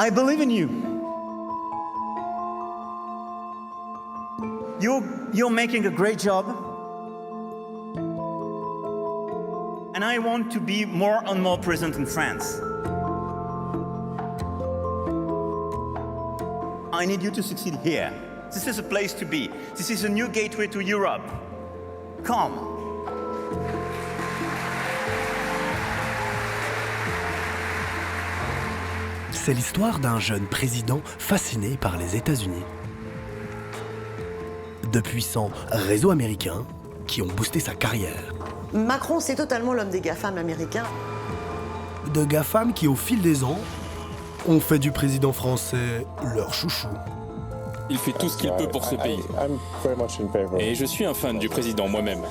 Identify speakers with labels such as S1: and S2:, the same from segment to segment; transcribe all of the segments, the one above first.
S1: I believe in you. You're making a great job. And I want to be more and more present in France. I need you to succeed here. This is a place to be. This is a new gateway to Europe. Come.
S2: C'est l'histoire d'un jeune président fasciné par les États-Unis. De puissants réseaux américains qui ont boosté sa carrière.
S3: Macron, c'est totalement l'homme des GAFAM américains.
S2: De GAFAM qui, au fil des ans, ont fait du président français leur chouchou.
S4: Il fait tout ce qu'il peut pour ce pays. Et je suis un fan du président moi-même.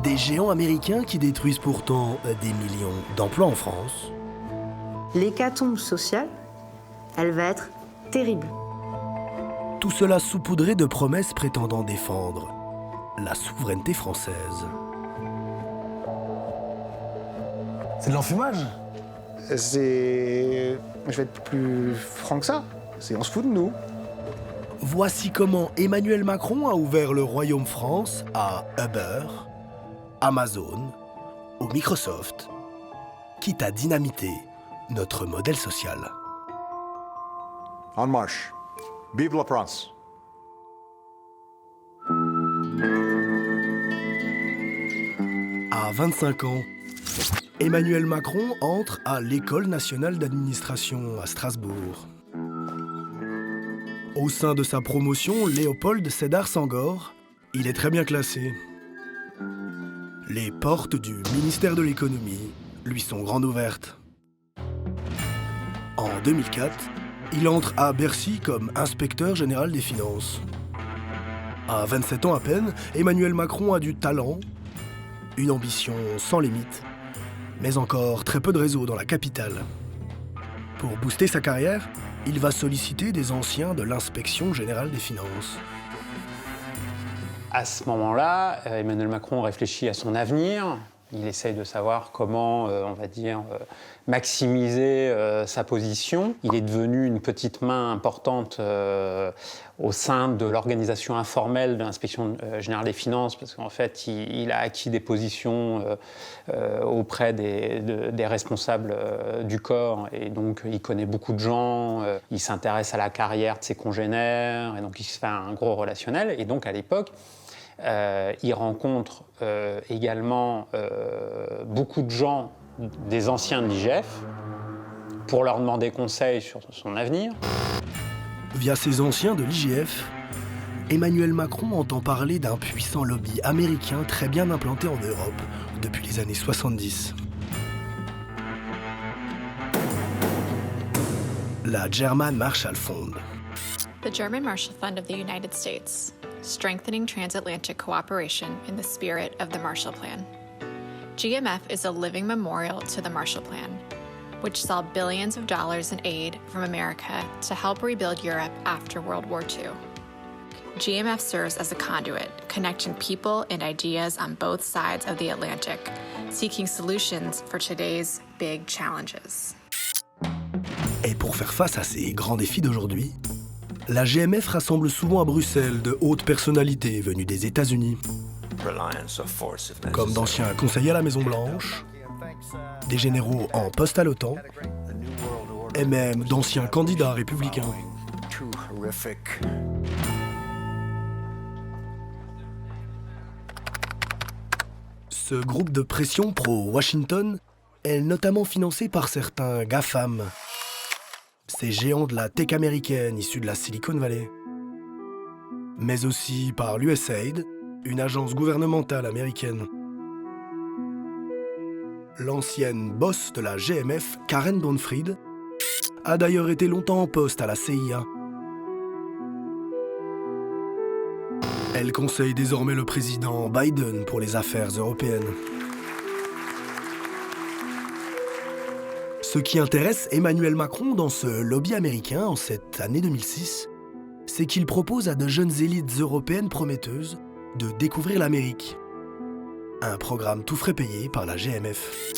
S2: Des géants américains qui détruisent pourtant des millions d'emplois en France.
S5: L'hécatombe sociale, elle va être terrible.
S2: Tout cela saupoudré de promesses prétendant défendre la souveraineté française.
S6: C'est de l'enfumage. Je vais être plus franc que ça. On se fout de nous.
S2: Voici comment Emmanuel Macron a ouvert le royaume France à Uber, Amazon, ou Microsoft, quitte à dynamiter notre modèle social.
S7: En marche. Vive la France.
S2: À 25 ans, Emmanuel Macron entre à l'École nationale d'administration à Strasbourg. Au sein de sa promotion, Léopold Sédar Senghor, il est très bien classé. Les portes du ministère de l'économie lui sont grandes ouvertes. En 2004, il entre à Bercy comme inspecteur général des finances. À 27 ans à peine, Emmanuel Macron a du talent, une ambition sans limite, mais encore très peu de réseau dans la capitale. Pour booster sa carrière, il va solliciter des anciens de l'inspection générale des finances.
S8: À ce moment-là, Emmanuel Macron réfléchit à son avenir. Il essaye de savoir comment, maximiser sa position. Il est devenu une petite main importante au sein de l'organisation informelle de l'inspection générale des finances, parce qu'en fait, il a acquis des positions auprès des responsables du corps, et donc il connaît beaucoup de gens, il s'intéresse à la carrière de ses congénères, et donc il se fait un gros relationnel. Et donc à l'époque, il rencontre également beaucoup de gens, des anciens de l'IGF, pour leur demander conseil sur son avenir.
S2: Via ces anciens de l'IGF, Emmanuel Macron entend parler d'un puissant lobby américain très bien implanté en Europe depuis les années 70. La German Marshall Fund.
S9: The German Marshall Fund of the United States, strengthening transatlantic cooperation in the spirit of the Marshall Plan. GMF is a living memorial to the Marshall Plan, which saw billions of dollars in aid from America to help rebuild Europe after World War II. GMF serves as a conduit, connecting people and ideas on both sides of the Atlantic, seeking solutions for today's big challenges.
S2: Et pour faire face à ces grands défis d'aujourd'hui, la GMF rassemble souvent à Bruxelles de hautes personnalités venues des États-Unis, comme d'anciens conseillers à la Maison-Blanche, des généraux en poste à l'OTAN, et même d'anciens candidats républicains. Ce groupe de pression pro-Washington est notamment financé par certains GAFAM, ces géants de la tech américaine issus de la Silicon Valley, mais aussi par l'USAID, une agence gouvernementale américaine. L'ancienne boss de la GMF, Karen Bonfried, a d'ailleurs été longtemps en poste à la CIA. Elle conseille désormais le président Biden pour les affaires européennes. Ce qui intéresse Emmanuel Macron dans ce lobby américain en cette année 2006, c'est qu'il propose à de jeunes élites européennes prometteuses de découvrir l'Amérique. Un programme tout frais payé par la GMF.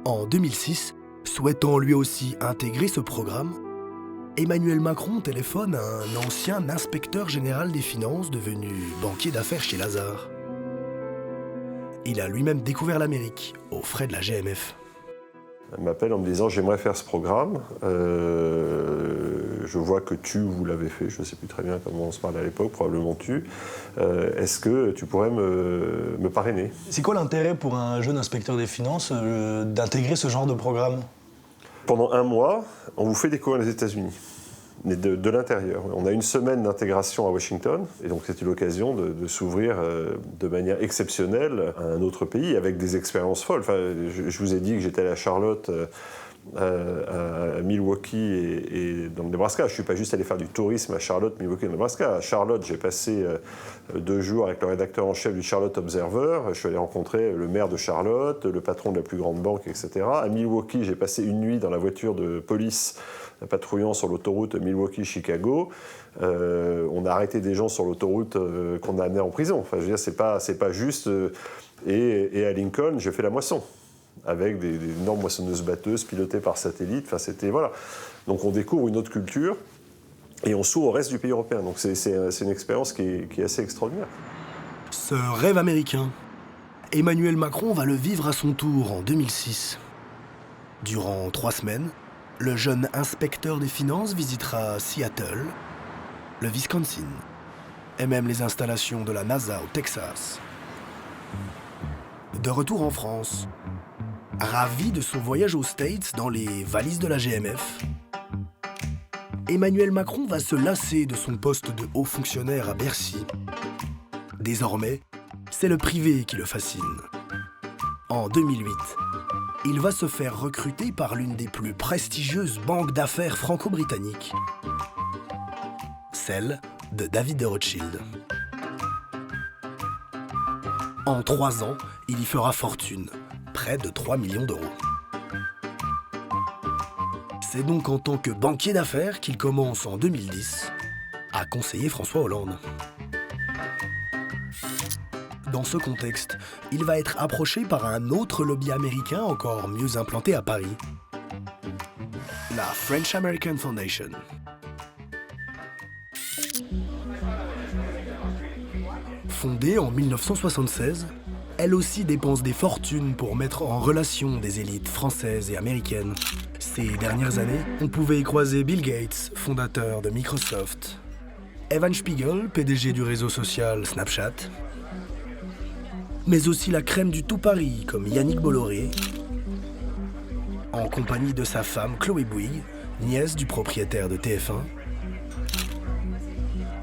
S2: En 2006, Souhaitant lui aussi intégrer ce programme, Emmanuel Macron téléphone à un ancien inspecteur général des finances devenu banquier d'affaires chez Lazare. Il a lui-même découvert l'Amérique, aux frais de la GMF.
S10: Elle m'appelle en me disant « J'aimerais faire ce programme. Je vois que vous l'avez fait, je ne sais plus très bien comment on se parlait à l'époque, probablement tu. Est-ce que tu pourrais me parrainer ?»
S11: C'est quoi l'intérêt pour un jeune inspecteur des finances d'intégrer ce genre de programme?
S10: Pendant 1 mois, on vous fait découvrir les États-Unis, mais de l'intérieur. On a une semaine d'intégration à Washington, et donc c'était l'occasion de s'ouvrir de manière exceptionnelle à un autre pays, avec des expériences folles. Enfin, je vous ai dit que j'étais allé à Charlotte, à Milwaukee et dans le Nebraska. Je ne suis pas juste allé faire du tourisme à Charlotte, Milwaukee et Nebraska. À Charlotte, j'ai passé 2 jours avec le rédacteur en chef du Charlotte Observer. Je suis allé rencontrer le maire de Charlotte, le patron de la plus grande banque, etc. À Milwaukee, j'ai passé une nuit dans la voiture de police patrouillant sur l'autoroute Milwaukee-Chicago. On a arrêté des gens sur l'autoroute qu'on a amenés en prison. Enfin, je veux dire, c'est pas juste... Et à Lincoln, j'ai fait la moisson, avec des énormes moissonneuses-batteuses pilotées par satellite. Enfin, c'était... Voilà. Donc on découvre une autre culture et on s'ouvre au reste du pays européen. Donc c'est une expérience qui est assez extraordinaire.
S2: Ce rêve américain, Emmanuel Macron va le vivre à son tour en 2006. Durant 3 semaines, le jeune inspecteur des finances visitera Seattle, le Wisconsin, et même les installations de la NASA au Texas. De retour en France, ravi de son voyage aux States dans les valises de la GMF, Emmanuel Macron va se lasser de son poste de haut fonctionnaire à Bercy. Désormais, c'est le privé qui le fascine. En 2008, il va se faire recruter par l'une des plus prestigieuses banques d'affaires franco-britanniques, celle de David de Rothschild. En 3 ans, il y fera fortune, près de 3 millions d'euros. C'est donc en tant que banquier d'affaires qu'il commence en 2010 à conseiller François Hollande. Dans ce contexte, il va être approché par un autre lobby américain encore mieux implanté à Paris, la French American Foundation. Fondée en 1976, elle aussi dépense des fortunes pour mettre en relation des élites françaises et américaines. Ces dernières années, on pouvait y croiser Bill Gates, fondateur de Microsoft, Evan Spiegel, PDG du réseau social Snapchat, mais aussi la crème du tout Paris comme Yannick Bolloré, en compagnie de sa femme Chloé Bouygues, nièce du propriétaire de TF1,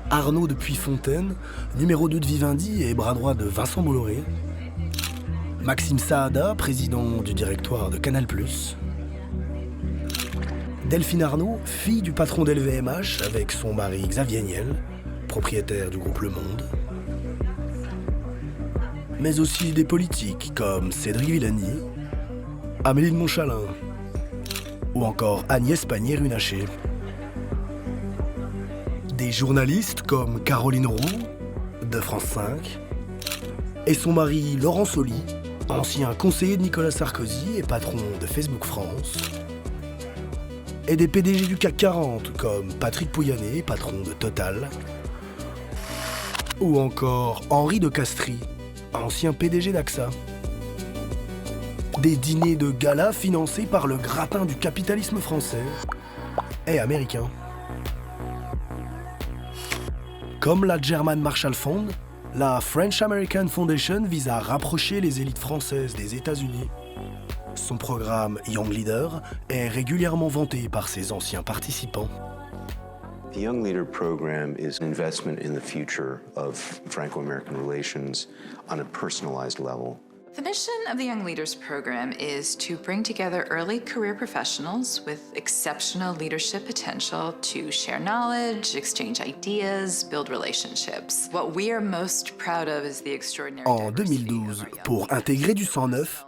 S2: Arnaud de Puyfontaine, numéro 2 de Vivendi et bras droit de Vincent Bolloré, Maxime Saada, président du directoire de Canal+, Delphine Arnaud, fille du patron d'LVMH avec son mari Xavier Niel, propriétaire du groupe Le Monde, mais aussi des politiques comme Cédric Villani, Amélie de Montchalin ou encore Agnès Pannier-Runacher. Des journalistes comme Caroline Roux, de France 5, et son mari Laurent Soli, ancien conseiller de Nicolas Sarkozy et patron de Facebook France, et des PDG du CAC 40 comme Patrick Pouyanné, patron de Total, ou encore Henri de Castries, ancien PDG d'AXA. Des dîners de gala financés par le gratin du capitalisme français et américain. Comme la German Marshall Fund, la French American Foundation vise à rapprocher les élites françaises des États-Unis. Son programme Young Leader est régulièrement vanté par ses anciens participants.
S12: The Young Leader program is an investment in the future of Franco-American relations on a personalized level.
S13: The mission of the Young Leaders program is to bring together early career professionals with exceptional leadership potential to share knowledge, exchange ideas, build relationships. What we are most proud of is the extraordinary
S2: En 2012, pour intégrer du sang neuf,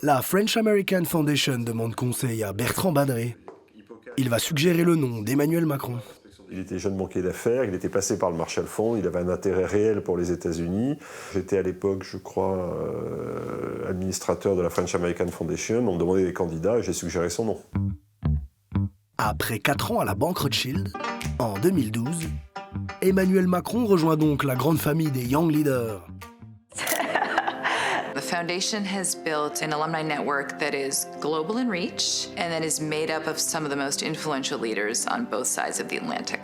S2: la French American Foundation demande conseil à Bertrand Badré. Il va suggérer le nom d'Emmanuel Macron.
S10: Il était jeune banquier d'affaires, il était passé par le Marshall Fund, il avait un intérêt réel pour les États-Unis. J'étais à l'époque, je crois, administrateur de la French American Foundation. On me demandait des candidats et j'ai suggéré son nom.
S2: Après 4 ans à la banque Rothschild, en 2012, Emmanuel Macron rejoint donc la grande famille des Young Leaders.
S13: The foundation has built an alumni network that is global in reach and that is made up of some of the most influential leaders on both sides of the Atlantic.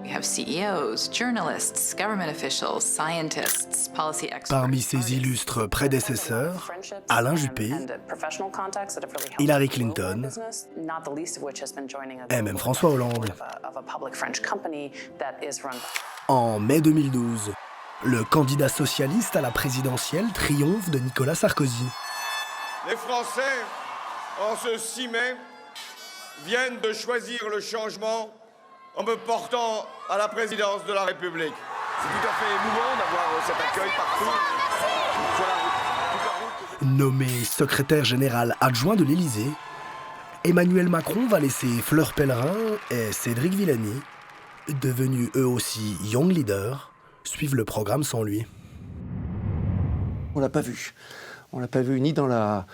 S13: We have CEOs, journalists, government officials, scientists, policy experts.
S2: Parmi ses illustres prédécesseurs, Alain Juppé, Hillary Clinton et même François Hollande. En mai 2012, le candidat socialiste à la présidentielle triomphe de Nicolas Sarkozy.
S14: Les Français, en ce 6 mai, viennent de choisir le changement en me portant à la présidence de la République. C'est tout à fait émouvant d'avoir cet accueil partout.
S2: Nommé secrétaire général adjoint de l'Élysée, Emmanuel Macron va laisser Fleur Pellerin et Cédric Villani, devenus eux aussi Young Leaders, suivre le programme sans lui.
S15: On l'a pas vu. On l'a pas vu ni dans la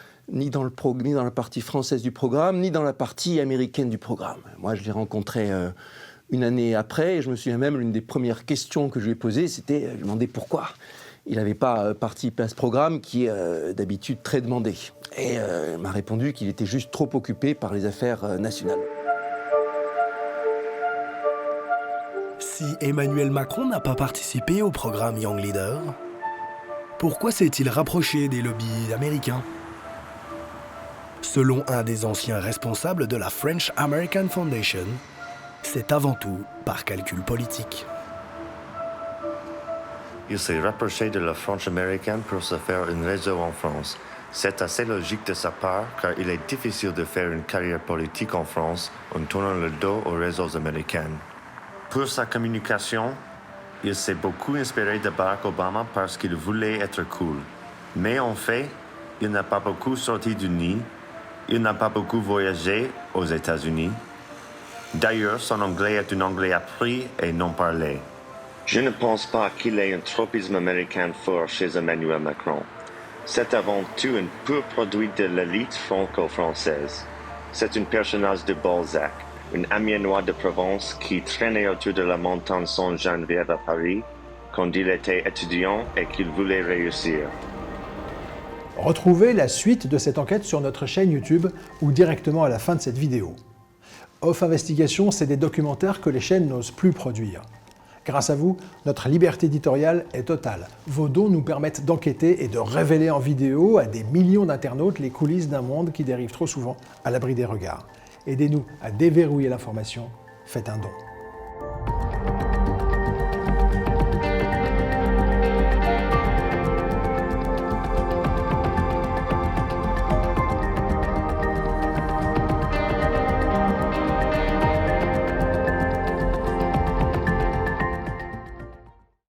S15: partie française du programme, ni dans la partie américaine du programme. Moi, je l'ai rencontré une année après, et je me souviens même, l'une des premières questions que je lui ai posées, c'était, je lui ai demandé pourquoi il n'avait pas participé à ce programme qui est d'habitude très demandé. Et il m'a répondu qu'il était juste trop occupé par les affaires nationales.
S2: Si Emmanuel Macron n'a pas participé au programme Young Leader, pourquoi s'est-il rapproché des lobbies américains? Selon un des anciens responsables de la French American Foundation, c'est avant tout par calcul politique.
S16: Il s'est rapproché de la French American pour se faire un réseau en France. C'est assez logique de sa part, car il est difficile de faire une carrière politique en France en tournant le dos aux réseaux américains. Pour sa communication, il s'est beaucoup inspiré de Barack Obama parce qu'il voulait être cool. Mais en fait, il n'a pas beaucoup sorti du nid, il n'a pas beaucoup voyagé aux États-Unis. D'ailleurs, son anglais est un anglais appris et non parlé. Je ne pense pas qu'il ait un tropisme américain fort chez Emmanuel Macron. C'est avant tout un pur produit de l'élite franco-française. C'est un personnage de Balzac, un Amiénois de Provence qui traînait autour de la montagne Sainte-Geneviève à Paris quand il était étudiant et qu'il voulait réussir.
S17: Retrouvez la suite de cette enquête sur notre chaîne YouTube ou directement à la fin de cette vidéo. Off Investigation, c'est des documentaires que les chaînes n'osent plus produire. Grâce à vous, notre liberté éditoriale est totale. Vos dons nous permettent d'enquêter et de révéler en vidéo à des millions d'internautes les coulisses d'un monde qui dérive trop souvent à l'abri des regards. Aidez-nous à déverrouiller l'information, faites un don.